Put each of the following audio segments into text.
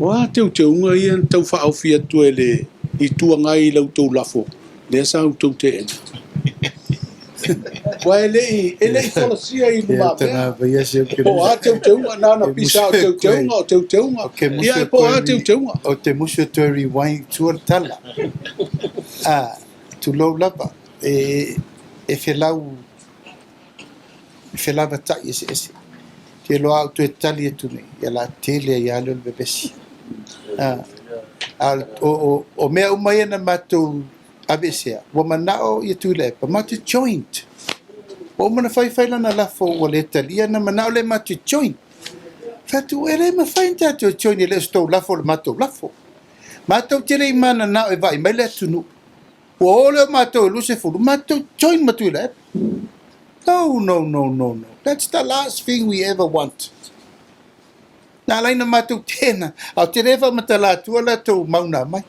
Wa Teuteuga ia tau whaawhia tu ele I tua ngai lau tau Lafo. Lea sa au tau te ena. Wa ele I whalasia I luma mea. Po a Teuteuga nana pisa o Teuteuga. Ia e po a Teuteuga. O te musu tu rewind tua tala. Tu lau lava. E whelava tai ese. Te loa au tu e tali e tune. Ia la tele ia leo le bebesi. O mea umai na mātou abesea. Wa manao ia tu le pa mātou joint. O mana whai lana Lafo o le talia na manao le mātou joint. Fatu e le ma whai tātou joint e le stou Lafo le mātou Lafo. Mātou tere I mana nao e vai mai le tunu. O le mātou luse fulu. Mātou joint matu le. No. That's the last thing we ever want. Nā laina mātou tēnā, au te rewa mata lātua lātou mauna mai.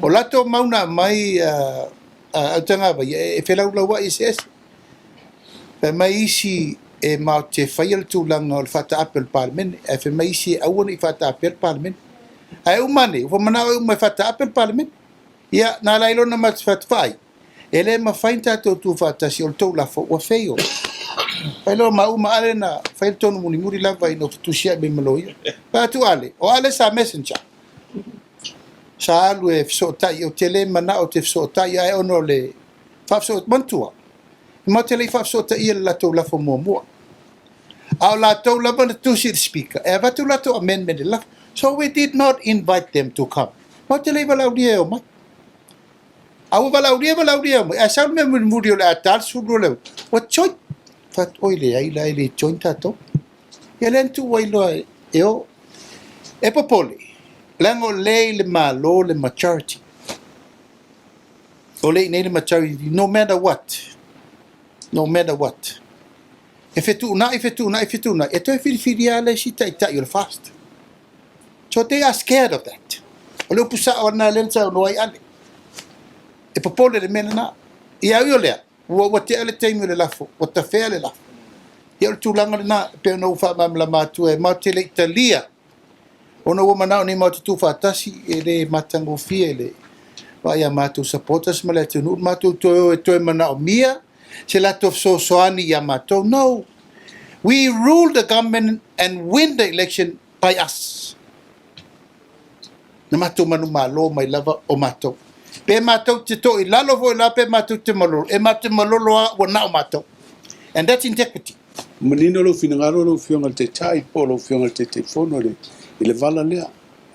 O lātou mauna mai au tangawa, e whelaulau I se ese. Pea mai isi e mau te whaial tūlanga o le whata apel parliament, e whe mai isi e auana I whata apel parliament. Ai umane, ua manao umai whata apel parliament. Ia, nā lailona mata whata whai. E le ma whain tātou tū whātasi o le tau Lafo, ua wheo. Pailo ma ale na fail tonu muri lava I no tusia be maloia. Pa tu ale, o ale sa messenger. Sa alu e fsota I o tele mana o te fsota I ai ono le fafsota mantua. Ma tele fafsota I la to Lafo mo. Au la to lava na tusi speaker. E va tu la to amendment la. So we did not invite them to come. Ma tele va laudia o ma. Au va laudia mo. E sa me muri o le atal su le. What choice? Fat oile ai la ele jointa to. Ia lentu wailo e o. E popole. Lango le malo le maturity. O le nei le maturity no matter what. No matter what. E fetuna. E toi fili ale si tai you'll fast. So they are scared of that. O le pusa o na lensa no ai ale. E popole le mena na. Ia yo le. Wa te ale taimi le Lafo, wa ta fea le Lafo. Ia le tūlanga le nā, peo na uwha mamla mātua e mau te le Italia. Ona ua manao ni mau te tūwhātasi e le matango fia e le vai a mātou supporters ma le tunu. Mātou toe manao mia, se lato soani ia mātou. No, we rule the government and win the election by us. Na mātou manu mālo mai lava o mātou. Pe mātou te toi lalo voi la pe mātou te malolo. E mātou malolo a wa nao mātou. And that's integrity. Manino lo finangaro lo fionga te tai po lo fionga te fono le. I le vala lea.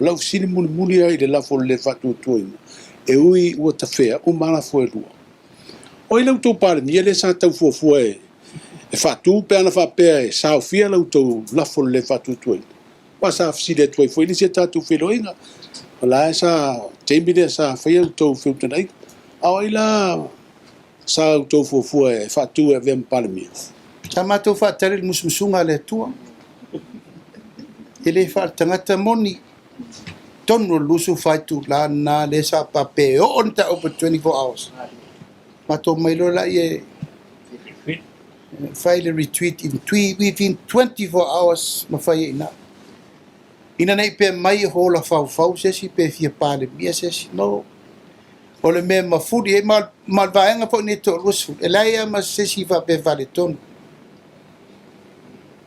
Lau sini muni ai le Lafo le fatu tuina. E ui ua ta fea o mana fo e lua. O I lau tau pare mi ele sa tau fuafua e fatu pe ana fa pe e sao fia lau tau Lafo le fatu tuina. Wa sa fsile tuai fo ini se tatu feloinga. Wala sa tembide sa faya to filter nai. Awaila sa to fuafua e fatu e vem palmi. Tama to fa tare musmusunga le tua. Ele fa tangata moni. Tono lusu faitu la na le sa pape o onta over 24 hours. Mato mailo la ye file retweet within 24 hours ma fai ina. Ina nei pe mai hola fau se si pe fia pale mia se si no. O le me ma fudi e mal vaenga po ni to lusu. E laia ma se si va pe vale ton.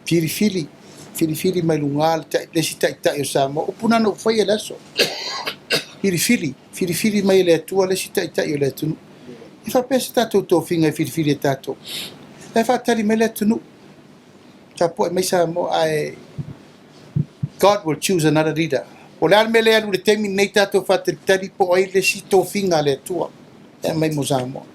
Fili mai lungal le si tai o sama. O puna no fai la so. Fili mai le tua le si tai o le tu. E fa pe sta to finga fili tato. E fa tali me le tu. Tapo mai sa mo ai God will choose another leader. O le almele alu le temi nei tato fa te tali po ai le si to finga le tua. E mai mo sa mo.